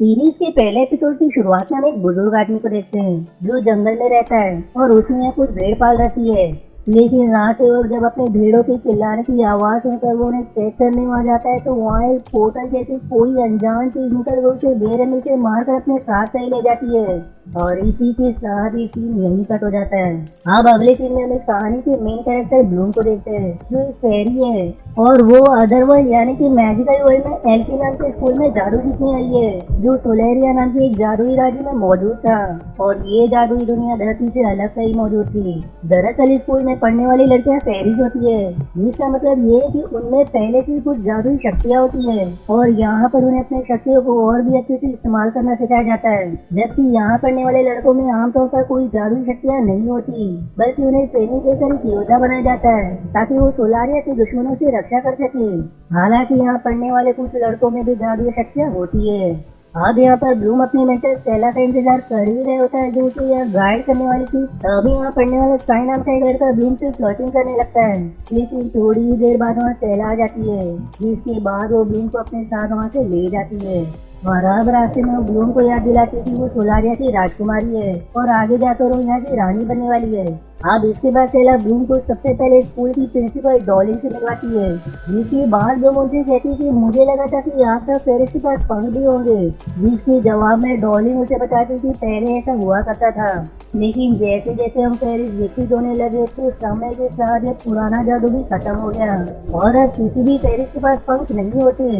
Series के पहले episode की शुरुआत में हम एक बुजुर्ग आदमी को देखते हैं जो जंगल में रहता है और उसने यहाँ कुछ भेड़ पाल रखी है। लेकिन रात के वक्त जब अपने भेड़ों की चिल्लाने की आवाज सुनकर वो उन्हें चेक करने वहाँ जाता है तो वहाँ एक पोर्टल जैसी कोई अनजान चीज निकल कर उसे बेरहमी से मारकर अपने साथ कहीं ले जाती है। और इसी के साथ ही सीन यही कट हो जाता है। अब अगले सीन में हम इस कहानी के मेन कैरेक्टर ब्लूम को देखते हैं जो एक फेरी है और वो अदरवर्ल्ड यानी कि मैजिकल वर्ल्ड में एल्फी नाम के स्कूल में जादू सीखने आई है जो सोलेरिया नाम के एक जादुई राज्य में मौजूद था। और ये जादुई दुनिया धरती से अलग कहीं मौजूद थी। दरअसल इस स्कूल में पढ़ने वाली लड़कियां फेरीज होती है जिसका मतलब ये है कि उनमें पहले से कुछ जादुई शक्तियां होती है और यहाँ पर उन्हें अपनी शक्तियों को और भी अच्छे से इस्तेमाल करना सिखाया जाता है। जबकि यहाँ पढ़ने वाले लड़कों में आमतौर पर कोई जादुई शक्तियाँ नहीं होती बल्कि उन्हें ट्रेनिंग देकर एक योद्धा बनाया जाता है ताकि वो सोलारिया के दुश्मनों से रक्षा कर सके। हालांकि यहाँ पढ़ने वाले कुछ लड़कों में भी जादुई शक्तियाँ होती है। अब यहाँ पर ब्लूम अपनी मेंटर स्टेला का इंतजार कर ही रहे होता है जो उसे यहाँ गाइड करने वाली थी। तभी यहाँ पढ़ने वाला स्काई नाम का एक लड़का ब्लूम से फ्लर्टिंग करने लगता है। लेकिन थोड़ी ही देर बाद वहाँ स्टेला आ जाती है जिसके बाद वो ब्लूम को अपने साथ वहाँ से ले जाती है। और अब रास्ते में वो ब्लूम को याद दिलाती कि वो सोलारिया की राजकुमारी है और आगे जाकर वो यहाँ की रानी बनने वाली है। अब इसके बाद सेला ब्लूम को सबसे पहले स्कूल की प्रिंसिपल डॉलिन से मिलवाती है जिसके बाद ब्लूम उनसे कहती है कि मुझे लगा था कि आपका पेरिस के पास पंख भी होंगे। जिसके जवाब में डॉलिन उसे बताती कि पहले ऐसा हुआ करता था लेकिन जैसे जैसे हम पेरिस विकसित होने लगे तो समय के साथ ये पुराना जादू भी खत्म हो गया और अब किसी भी पेरिस के पास पंख नहीं होते।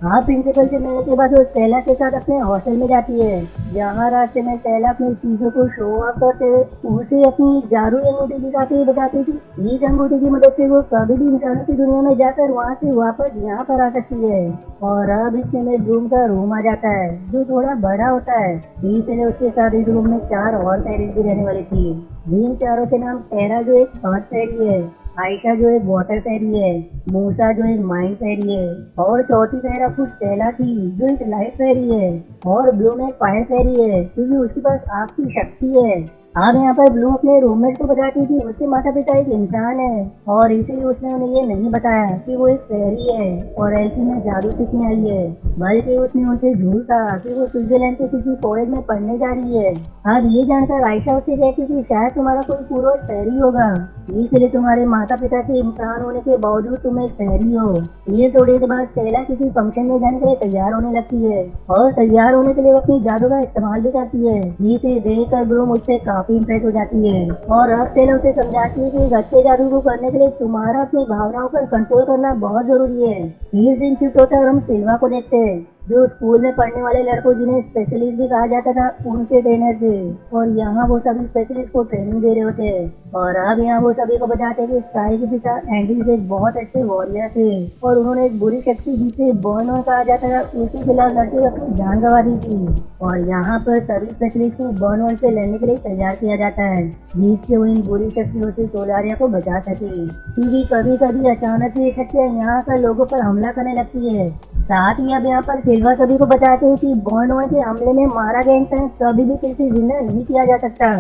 आप प्रिंसिपल से मिलने के बाद वो स्टेला के साथ अपने हॉस्टल में जाती है जहाँ रास्ते में स्टेला अपनी चीजों को शो ऑफ करते हुए उसे अपनी जादू अंगूठी दिखाते हुए बताती थी इस अंगूठी की मदद से वो कभी भी इंसानों की दुनिया में जाकर वहाँ से वापस यहाँ पर आ सकती है। और अब इसमें में ब्लूम का रूम आ जाता है जो थोड़ा बड़ा होता है इसलिए उसके साथ इस रूम में 4 और पेरिस भी रहने वाली थी जिन चारों के नाम टेरा जो एक अर्थ फेरी है, आयशा जो एक वाटर फेरी है, मूसा जो एक माइंड फेरी है और चौथी फेरा कुछ स्टेला थी जो एक लाइट फेरी है और ब्लूम एक फायर फेरी है क्योंकि उसके पास आग की शक्ति है। अब यहाँ पर ब्लू अपने रूममेट को बताती थी उसके माता पिता एक इंसान है और इसीलिए उसने उन्हें ये नहीं बताया कि वो एक फेरी है और एल्फी में जादू सीखने आई है बल्कि उसने उनसे झूठ कहा कि वो स्विट्जरलैंड के किसी कॉलेज में पढ़ने जा रही है। अब ये जानकर आयशा उससे कहती कि शायद तुम्हारा कोई पूर्वज फेरी होगा इसलिए तुम्हारे माता पिता के इंसान होने के बावजूद तुम एक फेरी हो। ये थोड़ी देर बाद स्टेला किसी फंक्शन में जाने के लिए तैयार होने लगती है और तैयार होने के लिए वो अपनी जादू का इस्तेमाल भी करती है जिसे देखकर ब्लू मुझसे काफी इम्प्रेस हो जाती है। और अब स्टेला उसे समझाती है कि एक अच्छे जादू को करने के लिए तुम्हारा अपनी भावनाओं पर कंट्रोल करना बहुत जरूरी है। फिर दिन शिफ्ट होता है और हम सिल्वा को देखते हैं जो स्कूल में पढ़ने वाले लड़कों जिन्हें स्पेशलिस्ट भी कहा जाता था उनके ट्रेनर थे और यहाँ वो सभी स्पेशलिस्ट को ट्रेनिंग दे रहे होते हैं। और अब यहाँ वो सभी को बताते हैं कि स्काई के पिता एंड्रीज एक बहुत अच्छे वॉरियर थे और उन्होंने एक बुरी शक्ति जिसे बर्न कहा जाता था उसके खिलाफ लड़ते हुए अपनी जान गंवा दी थी। और यहाँ पर सभी स्पेशलिस्ट को बर्न से लड़ने के लिए तैयार किया जाता है जिससे वो इन बुरी शक्तियों से सोलारिया को बचा सके क्योंकि कभी कभी अचानक ये शक्तियाँ यहाँ पर लोगों पर हमला करने लगती है। साथ ही अब यहाँ पर सिल्वा सभी को बताते हैं कि बॉर्न के हमले में मारा गया इंसान कभी भी फिर से जिंदा नहीं किया जा सकता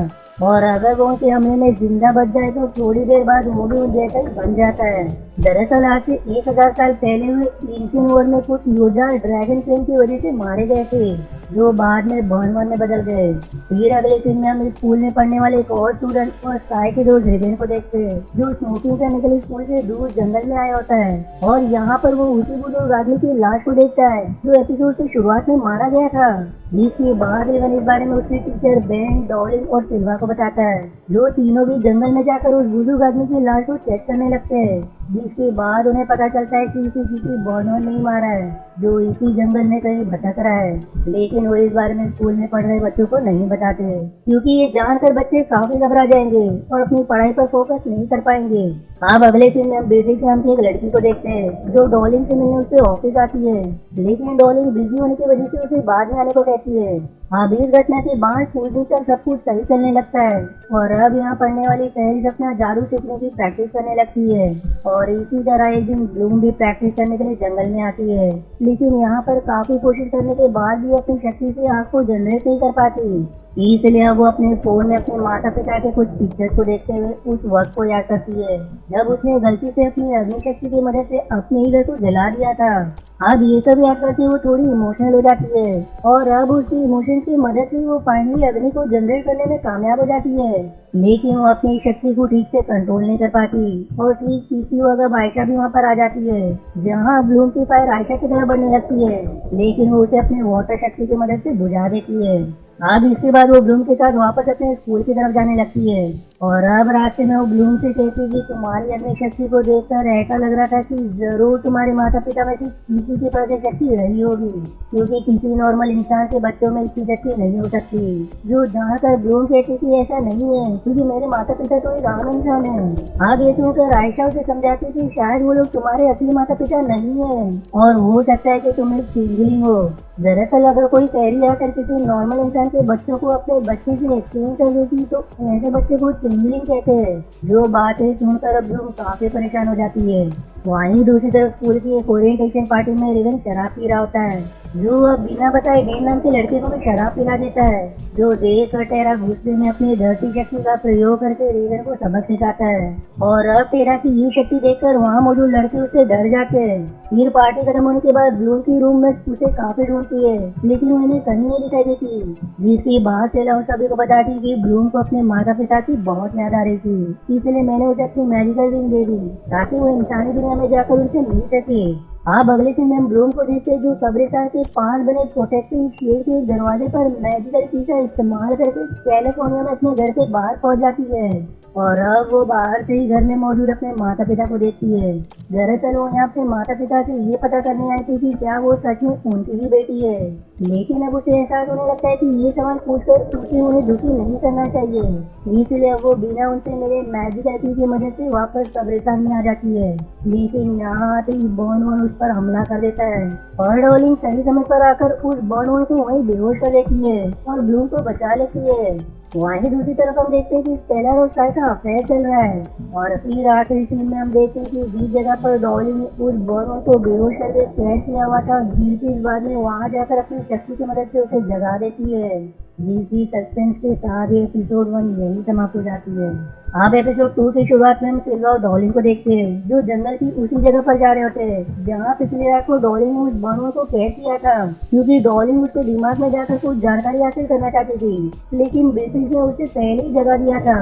और अगर वो उनके हमले में जिंदा बच जाए तो थोड़ी देर बाद वो भी उन जैसा ही बन जाता है। दरअसल आज से 1000 साल पहले हुए एंशिएंट वर्ल्ड में कुछ योद्धा ड्रैगन फ्लेम की वजह से मारे गए थे जो बाद में बर्न में बदल गए। फिर अगले सीन में हम स्कूल में पढ़ने वाले एक और स्टूडेंट और स्काई के दोस्त रेवेन को देखते हैं जो स्मोकिंग करने के लिए स्कूल से दूर जंगल में आया होता है और यहाँ पर वो उसी बुजुर्ग आदमी की लाश को देखता है जो एपिसोड की शुरुआत में मारा गया था। जिसके बाद रेवन इस बारे में उसके टीचर बेन, डॉलिन और सिल्वा को बताता है जो तीनों भी जंगल में जाकर उस बुजुर्ग आदमी की लाश को चेक करने लगते हैं जिसके बाद उन्हें पता चलता है कि इसे किसी बॉर्नर नहीं मारा है जो इसी जंगल में कहीं भटक रहा है। लेकिन वो इस बारे में स्कूल में पढ़ रहे बच्चों को नहीं बताते क्योंकि ये जानकर बच्चे काफी घबरा जाएंगे और अपनी पढ़ाई पर फोकस नहीं कर पाएंगे। अब अगले सीन में हम बेट्रिक्स नाम की एक लड़की को देखते हैं जो डॉलिन से मिलने उसके ऑफिस आती है लेकिन डॉलिन बिजी होने की वजह से उसे बाद में आने को कहती है। अब इस घटना के बाद फूल कर सब कुछ सही चलने लगता है और अब यहाँ पढ़ने वाली फेरीज अपना जादू सीखने की प्रैक्टिस करने लगती है और इसी तरह एक दिन ब्लूम भी प्रैक्टिस करने के लिए जंगल में आती है लेकिन यहाँ पर काफी कोशिश करने के बाद भी अपनी शक्ति से आग को जनरेट नहीं कर पाती। इसलिए अब वो अपने फोन में अपने माता पिता के कुछ पिक्चर्स को देखते हुए उस वक्त को याद करती है जब उसने गलती से अपनी अग्नि शक्ति की मदद से अपने ही घर को जला दिया था। अब ये सब याद करके वो थोड़ी इमोशनल हो जाती है और अब उसकी इमोशन की मदद से वो फाइनली अग्नि को जनरेट करने में कामयाब हो जाती है। लेकिन वो अपनी शक्ति को ठीक से कंट्रोल नहीं कर पाती और ठीक इसी वक्त आयशा भी वहाँ पर आ जाती है जहाँ ब्लूम की फायर आयशा की तरह बढ़ने लगती है, लेकिन वो उसे अपने वाटर शक्ति की मदद से बुझा देती है। अब इसके बाद वो ब्लूम के साथ वापस अपने स्कूल की तरफ जाने लगती है और अब रास्ते में वो ब्लूम से कहती है कि तुम्हारी अग्नि शक्ति को देखकर ऐसा लग रहा था कि जरूर तुम्हारे माता पिता में से किसी के पास ये शक्ति रही होगी, क्योंकि किसी नॉर्मल इंसान के बच्चों में इतनी शक्ति नहीं हो सकती। जो जहाँ तक ब्लूम कहती कि ऐसा नहीं है क्योंकि मेरे माता पिता तो एक आम इंसान है। अब ये सुनकर आयशा उसे समझाती कि शायद वो लोग तुम्हारे असली माता पिता नहीं है और हो सकता है कि तुम एक चेंजलिंग हो। दरअसल अगर कोई पहली आकर किसी नॉर्मल इंसान के बच्चों को अपने बच्चे से एक्सचेंज कर देती तो ऐसे बच्चे को चेंजलिंग कहते हैं। जो बात है सुनकर अब ब्लूम काफी परेशान हो जाती है। वहीं दूसरी तरफ स्कूल की एक ओरिएंटेशन पार्टी में रेवन शराब पी रहा होता है जो अब बिना बताए डेन नाम के लड़के को भी शराब पिला देता है, जो देख कर टेरा गुस्से में अपनी धरती शक्ति का प्रयोग करके रेवन को सबक सिखाता है और अब टेरा की ये शक्ति देखकर वहाँ मौजूद लड़के उससे डर जाते हैं। फिर पार्टी खत्म होने के बाद ब्लूम की रूम में उसे काफी ढूंढती है लेकिन वो इन्हें कहीं नहीं दिखाई देती, जिसकी बात से उन सभी को बताती कि ब्लूम को अपने माता पिता की बहुत याद आ रही थी, इसलिए मैंने उसे अपनी मैजिकल रिंग दे दी ताकि वो इंसानी दुनिया में जाकर उनसे मिल सके। अब अगले सीन में ब्लूम को देखते जो कब्रिस्तान के पास बने प्रोटेक्टिंग शेड के दरवाजे पर मैजिकल की का इस्तेमाल करके कैलिफोर्निया में अपने घर के बाहर पहुंच जाती है और अब वो बाहर से ही घर में मौजूद अपने माता पिता को देखती है। दरअसल वो यहाँ अपने माता पिता से ये पता करने आई थी कि क्या वो सच में उनकी ही बेटी है, लेकिन अब उसे एहसास होने लगता है कि ये सवाल पूछकर उसे उन्हें दुखी नहीं करना चाहिए, इसलिए वो बिना उनसे मिले मैजिकल की मदद से वापस कब्रिस्तान में आ जाती है। लेकिन यहाँ आते ही बर्नवन उस पर हमला कर देता है और डॉलिंग सही समय पर आकर उस बर्नवन को वहीं बेहोश कर देती है और ब्लूम को बचा लेती है। वहीं दूसरी तरफ हम देखते हैं कि स्टेला और स्काई का अफेयर चल रहा है और फिर आखिरी सीन में हम देखते हैं कि जिस जगह पर डॉली ने उस बर्नवन को बेहोश करके कैद किया हुआ था इस बाद में वहां जाकर अपनी शक्ति की मदद से उसे जगा देती है। इसी सस्पेंस के साथ ये एपिसोड 1 यही समाप्त हो जाती है। अब एपिसोड 2 की शुरुआत में हम सिल्वा और डॉलिन को देखते हैं जो जंगल की उसी जगह पर जा रहे होते हैं जहाँ पिछली रात को डॉलिन ने उस बर्नवन को कैद किया था, क्योंकि डॉलिन उसके दिमाग में जाकर कुछ जानकारी हासिल करना चाहती थी लेकिन ब्रिटिश ने उसे पहले ही जगा दिया था,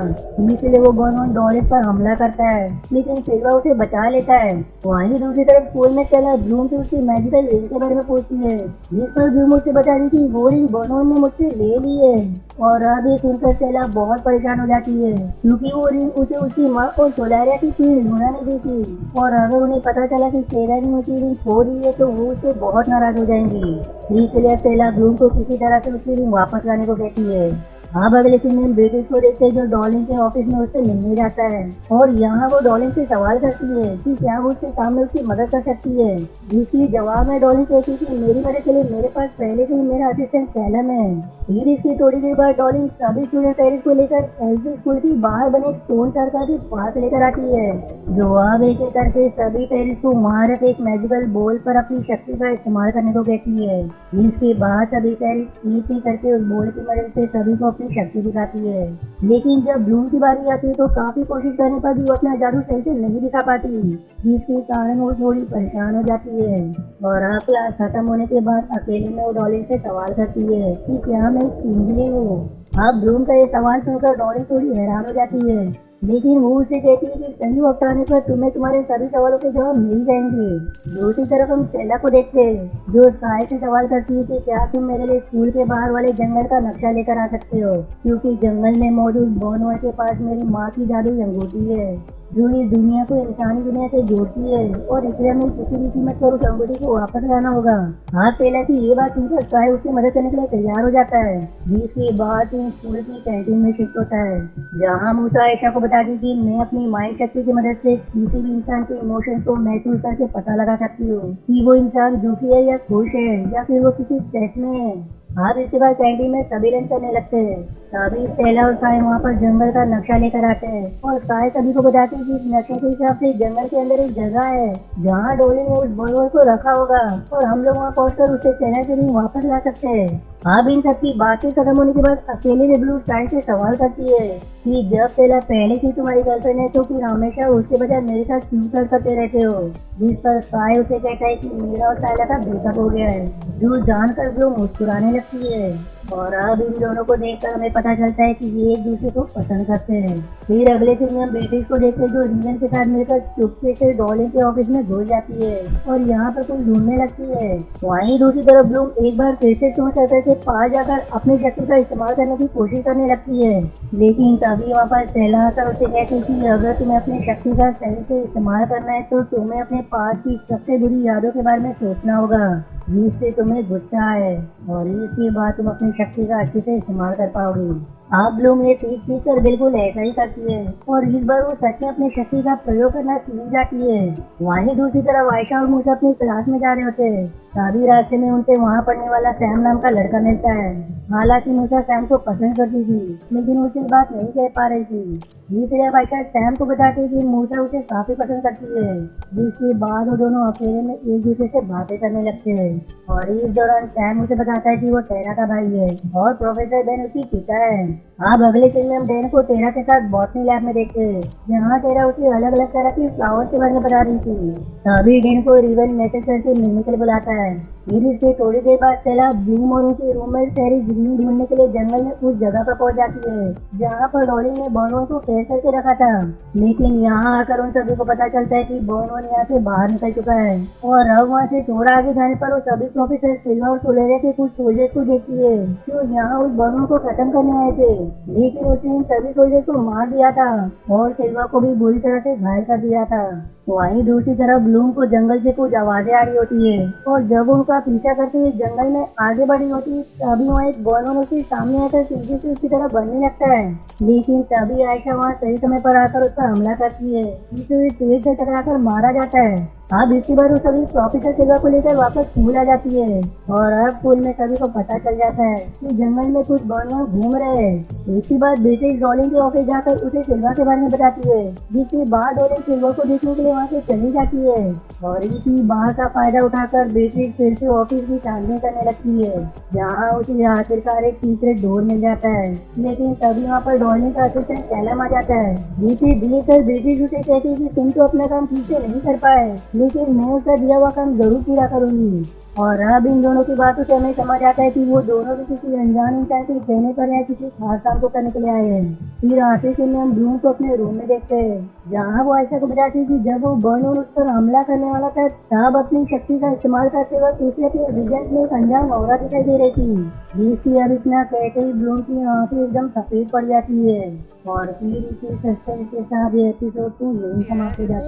इसलिए वो बर्नवन डॉलिन पर हमला करता है लेकिन सिल्वा उसे बचा लेता है। वहीं दूसरी तरफ स्कूल में चला ब्लूम से उसकी मैजिकल रिंग के बारे में पूछती है जिस पर ब्लूम उससे बता दी कि वो रिंग बर्नवन ने मुझसे ले ली है और अब ये सुनकर स्टेला बहुत परेशान हो जाती है क्योंकि वो रिंग उसे उसकी माँ और सोलारिया की कोई ढूंढा नहीं देती और अगर उन्हें पता चला कि स्टेला ने उसकी रिंग खो दी है तो वो उससे बहुत नाराज हो जाएंगी, इसलिए स्टेला ब्लूम को किसी तरह से उसकी रिंग वापस लाने को कहती है। अब अगले सीन में ब्रिटिश को देखते हैं जो डॉलिन के ऑफिस में उससे मिलने जाता है और यहाँ वो डॉलिन से सवाल करती है कि क्या वो उसके काम में उसकी मदद कर सकती है, जिसकी जवाब में डॉलिन कहती है कि मेरी मदद के लिए मेरे पास पहले से ही मेरा असिस्टेंट कैलम है। फिर इसकी थोड़ी देर बाद डॉलिन सभी स्टूडेंट पेरेंट्स को लेकर एलसी स्कूल के बाहर बने एक स्टोन सर्कल के पास लेकर आती है जो अब एक एक करके सभी पेरेंट्स को वहाँ रखे एक मैजिकल बॉल पर अपनी शक्ति का इस्तेमाल करने को कहती है। इसके बाद सभी पेरेंट्स एक एक करके उस बॉल की मदद से सभी को शक्ति दिखाती है, लेकिन जब ब्लूम की बारी आती है तो काफी कोशिश करने पर भी वो अपना जादू सही से नहीं दिखा पाती, जिसके कारण वो थोड़ी परेशान हो जाती है। और अब क्लास खत्म होने के बाद अकेले में वो डॉलिन से सवाल करती है कि क्या मैं चेंजलिंग हूँ। अब ब्लूम का ये सवाल सुनकर डॉलिन थोड़ी हैरान हो जाती है, लेकिन वो उसे कहती है कि सही वक्त आने पर तुम्हें तुम्हारे सभी सवालों के जवाब मिल जाएंगे। दूसरी तरफ हम स्टेला को देखते हैं जो स्काई से सवाल करती है कि क्या तुम मेरे लिए स्कूल के बाहर वाले जंगल का नक्शा लेकर आ सकते हो, क्योंकि जंगल में मौजूद बर्नवन के पास मेरी माँ की जादुई अंगूठी है जो इस दुनिया को इंसानी दुनिया से जोड़ती है और इसलिए हमें किसी भी कीमत पर उस अंगूठी को वापस लाना होगा। हाँ, स्टेला की ये बात सुनकर स्काई उसकी मदद करने के लिए तैयार हो जाता है, जिसके बाद स्कूल की कैंटीन में शिफ्ट होता है जहाँ मूसा आयशा को बता दी कि मैं अपनी माइंड शक्ति की मदद से किसी भी इंसान के इमोशंस को महसूस करके पता लगा सकती हूँ कि वो इंसान दुखी है या खुश है या फिर वो किसी स्ट्रेस में है। अब इसके बाद कैंटीन में सभी लंच करने लगते हैं। तभी स्टेला और स्काई वहाँ पर जंगल का नक्शा लेकर आते हैं और स्काई सभी को बताती है कि इस नक्शे के हिसाब से जंगल के अंदर एक जगह है जहाँ डोली ने उस बर्नवन को रखा होगा और हम लोग वहाँ पहुँचकर उससे स्टेला की रिंग वापस ला सकते हैं। अब इन सबकी बातें खत्म होने के बाद अकेले में ब्लू स्काई से सवाल करती है कि जब तेला पहले से तुम्हारी गर्लफ्रेंड है तो फिर हमेशा उसके बजाय मेरे साथ क्यों फ्लर्ट करते रहते हो। जिस पर स्काई उसे कहता है कि मेरा और साइला का ब्रेकअप हो गया है। जो जानकर ब्लू मुस्कुराने लगती है और अब इन दोनों को देखकर हमें पता चलता है कि ये एक दूसरे को पसंद करते हैं। फिर अगले सीन में हम बेट्रिस को देखते हैं जो रीजन के साथ मिलकर चुपके से डॉलिन के ऑफिस में घुस जाती है और यहाँ पर कुछ ढूंढने लगती है। वहीं दूसरी तरफ ब्लूम एक बार फिर से सोच सर्कल के पास जाकर अपनी शक्ति का इस्तेमाल करने की कोशिश करने लगती है, लेकिन तभी वहाँ पर स्टेला आकर उसे कहती है कि अगर तुम्हें अपनी शक्ति का सही से इस्तेमाल करना है तो तुम्हें अपने पास की सबसे बुरी यादों के बारे में सोचना होगा जिससे तुम्हें गुस्सा आए और इसके बाद तुम अपनी शक्ति का अच्छे से इस्तेमाल कर पाओगी। अब ब्लूम ये सीख कर बिल्कुल ऐसा ही करती है और इस बार वो सच में अपनी शक्ति का प्रयोग करना सीख जाती है। वहीं दूसरी तरफ आयशा और मूसा अपनी क्लास में जा रहे होते हैं। तभी रास्ते में उनसे वहाँ पढ़ने वाला सैम नाम का लड़का मिलता है। हालांकि मूसा सैम को पसंद करती थी लेकिन उसे बात नहीं कह पा रही थी, इसलिए आयशा सैम को बताती है कि मूसा उसे काफी पसंद करती है। जिसके बाद वो दोनों अकेले में एक दूसरे से बातें करने लगते हैं और इस दौरान सैम उसे बताता है कि वो टेरा का भाई है और प्रोफेसर बेन उसकी पिता है। अब अगले सीन में हम डेन को टेरा के साथ बॉटनी लैब में देखते हैं जहाँ टेरा उसे अलग अलग तरह की फ्लावर्स के बारे में बता रही थी। तभी डेन को रिवन मैसेज करके मिलने के लिए बुलाता है। फिर इसके थोड़ी देर बाद स्टेला ब्लूम और उनकी रूममेट सेरी ग्रीन ढूंढने के लिए जंगल में उस जगह पर पहुंच जाती है जहाँ पर डॉलिन ने बर्नवन को कैद करके रखा था, लेकिन यहाँ आकर उन सभी को पता चलता है कि बर्नवन यहाँ से बाहर निकल चुका है और अब वहाँ से थोड़ा आगे जाने पर वो सभी प्रोफेसर सिल्वा और सोलेरिया के कुछ सोल्जर्स को देखती है जो यहाँ उस बर्नवन को खत्म करने आए थे, लेकिन उसने इन सभी सोल्जर्स को मार दिया था और सिल्वा को भी बुरी तरह से घायल कर दिया था। वहीं दूसरी तरफ ब्लूम को जंगल से कुछ आवाजें आ रही होती है और जब उनका पीछा करते हुए जंगल में आगे बढ़ी होती है तभी वहाँ एक बर्नवन उसके सामने आकर तेजी से उसकी तरफ बढ़ने लगता है, लेकिन तभी आयशा वहाँ सही समय पर आकर उस पर हमला करती है जिसे पेड़ से टकराकर मारा जाता है। अब इसके बाद वो सभी प्रोफेसर सिल्वा को लेकर वापस स्कूल आ जाती है और अब स्कूल में सभी को पता चल जाता है कि जंगल में कुछ बर्नवन घूम रहे हैं। इसके बाद बेट्रिस डॉलिन के ऑफिस जाकर उसे सिल्वा के बारे में बताती है, जिसके बाद डॉलिन सिल्वा को देखने के लिए वहाँ से चली जाती है और इसी बात का फायदा उठाकर बेट्रिस फिर से ऑफिस की छानबीन करने लगती है जहाँ उसे आखिरकार एक सीक्रेट डोर मिल जाता है, लेकिन तभी वहाँ पर डॉलिन का असिस्टेंट कैलम आ जाता है जिसे देखकर बेट्रिस उसे कहती है कि तुम तो अपना काम ठीक से नहीं कर पाए लेकिन मैं उसका दिया हुआ काम जरूर पूरा करूंगी। और अब इन दोनों की बातों से हमें समझ आता है कि वो दोनों भी किसी अनजान इंसान के कहने पर या किसी खास काम को करने के लिए आए हैं। फिर आखिरी सीन में हम ब्लूम को अपने रूम में देखते हैं जहाँ वो आयशा को बताती है कि जब वो बर्नवन उस पर हमला करने वाला था तब अपनी शक्ति का इस्तेमाल करते वक्त उसे अपने रिजल्ट में एक अनजान औरत दिखाई दे रही थी, जिसकी अब इतना कहते ही ब्लूम की आंखें एकदम सफेद पड़ जाती है और फिर इसी सस्पेंस के साथ ये एपिसोड 2 यही समाप्त हो जाती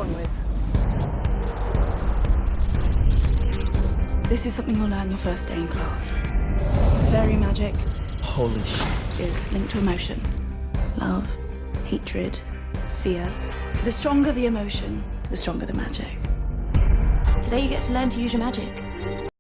है। This is something you'll learn your first day in class. Fairy magic. Holy shit. Is linked to emotion. Love, hatred, fear. The stronger the emotion, the stronger the magic. Today you get to learn to use your magic.